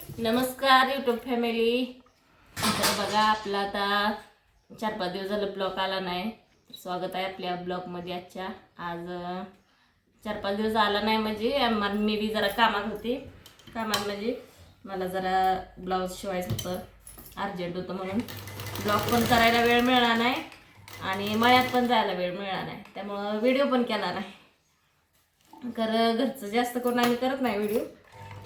नमस्कार YouTube family. तर बघा आपला आता 4-5 दिवस झालं ब्लॉग आला नाही. स्वागत आहे आपल्या ब्लॉगमध्ये. आजच्या आज 4-5 दिवस आला नाही म्हणजे मी बी जरा कामात होते. कामात म्हणजे मला जरा ब्लाऊज शिवायचं होतं, अर्जंट होतं, म्हणून ब्लॉग पण करायला वेळ मिळाला नाही आणि मळ्यात पण जायला वेळ मिळाला नाही. त्यामुळं व्हिडिओ पण केला नाही. घरचं जास्त करून आम्ही करत नाही व्हिडिओ,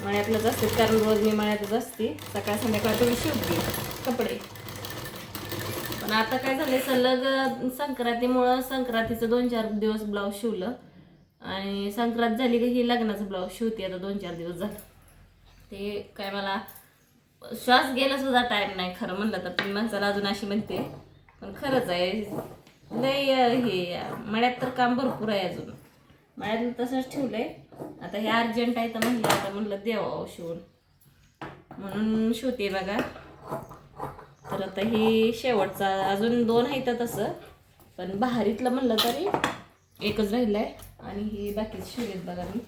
मळ्यातलंच असते, कारण रोज मी मळ्यातच असते. सकाळ संध्याकाळ तुम्ही शिवते कपडे. पण आता काय झालं, सलग संक्रांतीमुळं संक्रांतीचं 2-4 दिवस ब्लाऊज शिवलं आणि संक्रांत झाली की ही लग्नाचं ब्लाऊज शिवते आता 2-4 दिवस झालं. ते काय मला श्वास घ्यायला सुद्धा टाईम नाही खरं म्हणलं तर. तुम्ही माणसाला अजून अशी म्हणते, पण खरंच आहे. लय हे मळ्यात तर काम भरपूर आहे अजून. मळ्यात तसंच ठेवलंय. आता हे अर्जंट आहे तर म्हणलं, आता म्हणलं देवा शिवून, म्हणून शिवते बघा. तर आता ही शेवटचा, अजून 2 आहेत तसं, पण बाहेरीतलं म्हणलं तरी एकच राहिलं आहे आणि ही बाकीच शिवलेत बघा मी.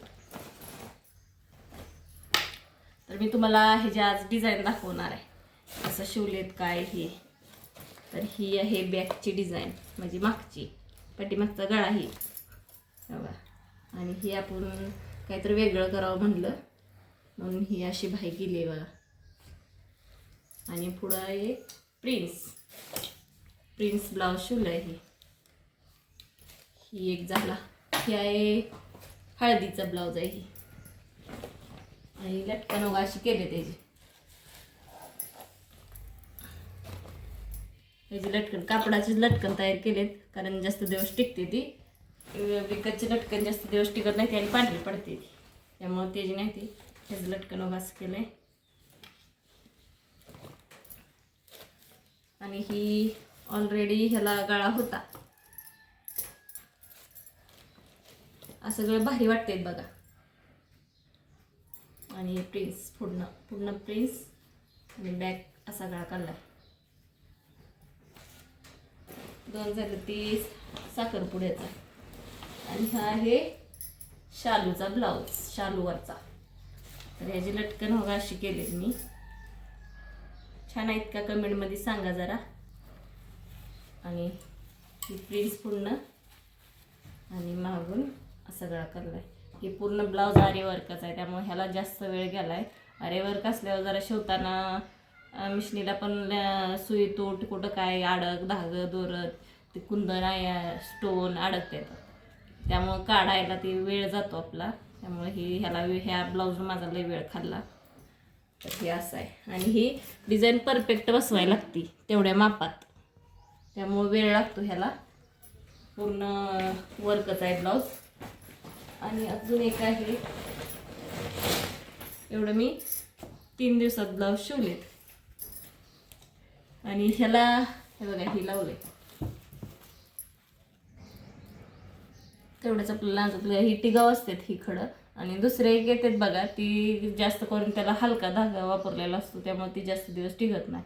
तर मी तुम्हाला ह्याची आज डिझाईन दाखवणार आहे, असं शिवलेत काय हे. तर ही आहे बॅकची डिझाईन, म्हणजे मागची, पाठीमागचा गळा ही बघा. आणि ही आपण काहीतरी वेगळं करावं म्हणलं म्हणून ही अशी बाही केली आहे बघा. आणि पुढं आहे प्रिन्स ब्लाऊज शिवलं आहे. ही एक झाला. ही आहे हळदीचा ब्लाऊज आहे ही. आणि लटकन वगैरे अशी केले त्याची लटकन, कापडाची लटकन तयार केलेत, कारण जास्त दिवस टिकते ती. विकतची लटकन जास्त दिवस टिकत नाही ती आणि पांढरी पडते ती, त्यामुळे त्याची नाही ती. त्याचं लटकन वगैरे असं केलंय. आणि ही ऑलरेडी ह्याला गळा होता. असं सगळं भारी वाटते बघा. आणि प्रिन्स पूर्ण प्रिन्स आणि बॅक असा गळा काढला. 2 झालं ती साखरपुड्याचा. आणि हा आहे शालूचा ब्लाऊज, शालूवरचा. तर ह्याची लटकन वगैरे अशी केली मी. छान आहेत का कमेंटमध्ये सांगा जरा. आणि ही प्रिन्स पूर्ण आणि मागून असा गळा करलाय. हे पूर्ण ब्लाऊज आरी वर्कच आहे, त्यामुळे ह्याला जास्त वेळ गेलाय. आरी वर्क असल्यावर जरा शिवताना मिशनीला पण सुई तूट कुठं काय अडक, धागं दोरत, ते कुंदन आहे, स्टोन अडकते, त्यामुळं काढायला ती वेळ जातो आपला. त्यामुळे ह्या ब्लाऊज माझा लय वेळ खाल्ला. तर हे असं आहे. आणि ही डिझाईन परफेक्ट बसवायला लागते तेवढ्या मापात, त्यामुळे वेळ लागतो ह्याला. पूर्ण वर्कच आहे ब्लाऊज. आणि अजून एक आहे, एवढं मी 3 दिवसात ब्लाऊज शिवलेत. आणि ह्याला हे बघा, ही लावले तेवढ्याच आपल्याला. ही टिकाऊ असतात ही खडं. आणि दुसरे एक येतात बघा, ती जास्त करून त्याला हलका धागा वापरलेला असतो, त्यामुळे ती जास्त दिवस टिकत नाही.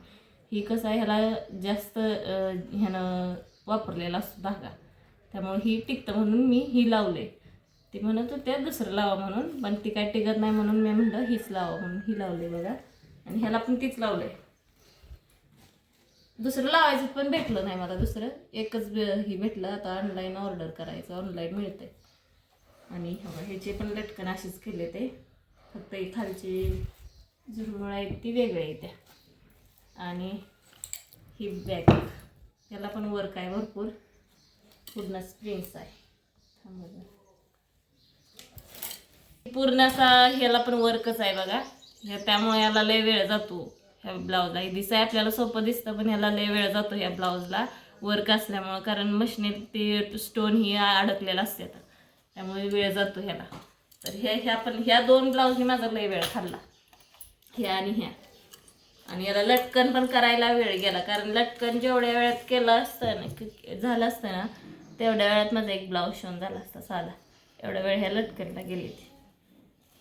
ही कसं आहे, ह्याला जास्त ह्यानं वापरलेला असतो धागा, त्यामुळे ही टिकतं म्हणून मी ही लावले. ती म्हणत होत्या दुसरं लावा म्हणून, पण ती काय टिकत नाही म्हणून मी म्हणलं हीच लावा म्हणून ही लावली बघा. आणि ह्याला पण तीच लावले. दुसरं लावायचं पण भेटलं नाही मला, दुसरं एकच ही भेटलं. आता ऑनलाईन ऑर्डर करायचं, ऑनलाईन मिळते. आणि ह्याचे पण लटकन अशीच केले ते, फक्त ही खालची झुरमुळ आहेत ती वेगळ्या येत्या. आणि ही बॅक, ह्याला पण वर्क आहे भरपूर, पूर्ण स्प्रिंग्स आहे. पूर्ण असा ह्याला पण वर्कच आहे बघा. त्यामुळे याला लय वेळ जातो ह्या ब्लाऊजला. हे दिसाय आपल्याला सोपं दिसतं, पण ह्याला लय वेळ जातो ह्या ब्लाऊजला वर्क असल्यामुळं, कारण मशीनीत ते स्टोन ही अडकलेलं असते, त्यामुळे वेळ जातो ह्याला. तर ह्या 2 ब्लाऊजनी माझा लय वेळ खाल्ला, ह्या आणि ह्या. आणि याला लटकन पण करायला वेळ गेला, कारण लटकन जेवढ्या वेळात केलं असतं ना, झालं असतं ना, तेवढ्या वेळात माझा एक ब्लाऊज शिवून झाला असता साधा. एवढ्या वेळ ह्या लटकनला गेली ती.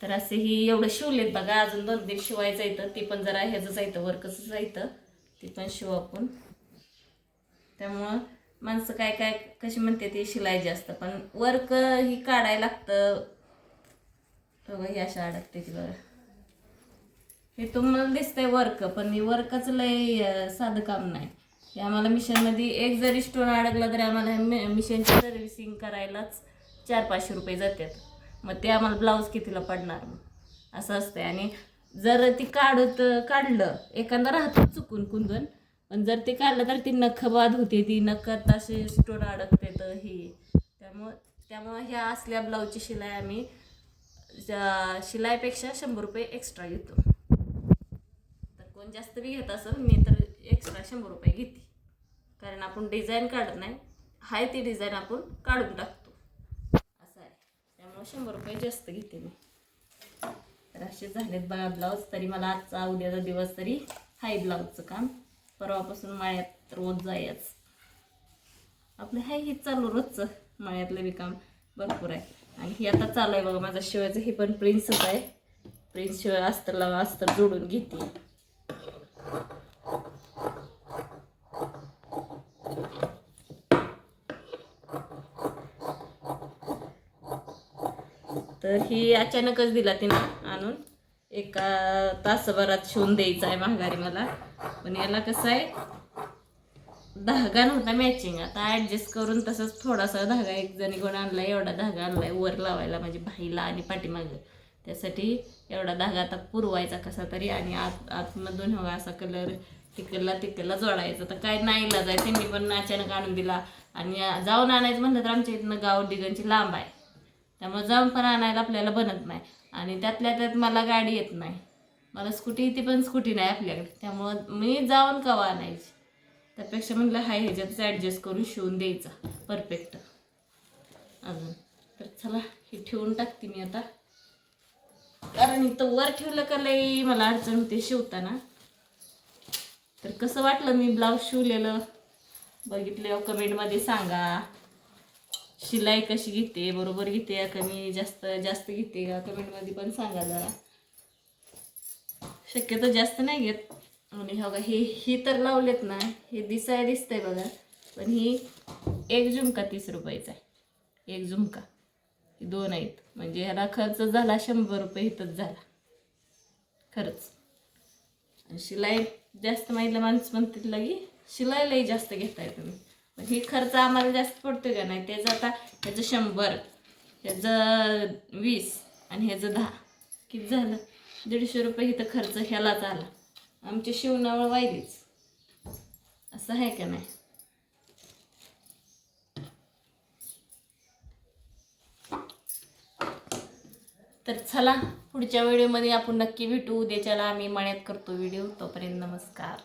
तर असे ही एवढं शिवलेत बघा. अजून 2-3 शिवायचं येतं, ती पण जरा ह्याचंच येतं, वर्कच येतं, ती पण शिवू आपण. त्यामुळं माणसं काय कशी म्हणते ती शिलाई जास्त, पण वर्क ही काढायला लागतं. बघा ही अशा अडकते ती बघा. हे तुम्हाला दिसतंय वर्क, पण वर्कच लय साधं काम नाही. हे आम्हाला मिशनमध्ये एक जरी स्टोन अडकला तरी आम्हाला मिशनची सर्व्हिसिंग करायलाच 400-500 रुपये जातात. मग ते आम्हाला ब्लाऊज कितीला पडणार मग असं असतंय. आणि जर ती काढलं एखादा राहतं चुकून कुंदून, पण जर ते काढलं तर ती नख बाद होते, ती नखात असे स्टोन अडकते. तर ही त्यामुळं ह्या असल्या ब्लाऊजची शिलाई आम्ही शिलाईपेक्षा 100 रुपये एक्स्ट्रा घेतो. तर कोण जास्त बी घेत असं, मी तर एक्स्ट्रा 100 रुपये घेते. कारण आपण डिझाईन काढत नाही, हाय ती डिझाईन आपण काढून टाकतो असं आहे. त्यामुळे 100 रुपये जास्त घेते मी. तर असे झालेत बघा ब्लाऊज. तरी मला आजचा उद्याचा दिवस तरी हाय ब्लाऊजचं काम. परवापासून मळ्यात रोज जायच आपलं हाय हे चालू रोजचं मळ्यातलं बी काम भरपूर आहे. आणि हे आता चालू आहे बघा माझं शिवायचं. हे पण प्रिन्सच आहे. प्रिन्स शिवाय अस्तर जोडून घेते. तर ही अचानकच दिला तिनं आणून. एका तासभरात शिवून द्यायचा आहे माघारी मला. पण याला कसं आहे, धागा नव्हता मॅचिंग. आता ॲडजस्ट करून तसंच थोडासा धागा एक जणी कोण आणला, एवढा धागा आणलाय वर लावायला म्हणजे बाहीला आणि पाठीमागं. त्यासाठी एवढा धागा आता पुरवायचा कसा तरी. आणि आतमधून हवा असा कलर तिकडला जोडायचा. तर काय नाही इलाज आहे. त्यांनी पण अचानक आणून दिला. आणि जाऊन आणायचं म्हणलं तर आमच्या इथनं गाव डिगनची लांब आहे, त्यामुळे जाऊन पण आणायला आपल्याला बनत नाही. आणि त्यातल्या त्यात मला गाडी येत नाही, मला स्कूटी येते पण स्कूटी नाही आपल्याकडे. त्यामुळं मी जाऊन कवा आणायची. त्यापेक्षा म्हटलं हाय ह्याच्यातच ॲडजस्ट करून शिवून द्यायचा परफेक्ट अजून. तर चला हे ठेवून टाकते मी आता, कारण इथं वर ठेवलं का लई मला अडचण होते शिवताना. तर कसं वाटलं मी ब्लाऊज शिवलेलं बघितल्यावर कमेंटमध्ये सांगा. शिलाई कशी घेते, बरोबर घेते का, कमी जास्त घेते का, कमेंटमध्ये पण सांगा जरा. शक्यतो जास्त नाही घेत. आणि बघा ही तर लावलेत ना, हे दिसतंय बघा. पण ही एक झुमका 30 रुपयाचा आहे. एक झुमका, ही 2 आहेत. म्हणजे ह्याला खर्च झाला 100 रुपये इथंच झाला खर्च. आणि शिलाई जास्त माहिती माणसं म्हणतात लगी शिलाईलाही जास्त घेताय तुम्ही. पण ही खर्च आम्हाला जास्त पडतो का नाही. त्याचं आता ह्याचं 100, ह्याचं 20 आणि ह्याचं 10, किती झालं 150 रुपये इथं खर्च ह्यालाच आला. आमच्या शिवणावर वाहिलीच असं आहे का नाही. तर चला पुढच्या व्हिडिओमध्ये आपण नक्की भेटू. उद्याच्याला आम्ही मळ्यात करतो व्हिडिओ. तोपर्यंत नमस्कार.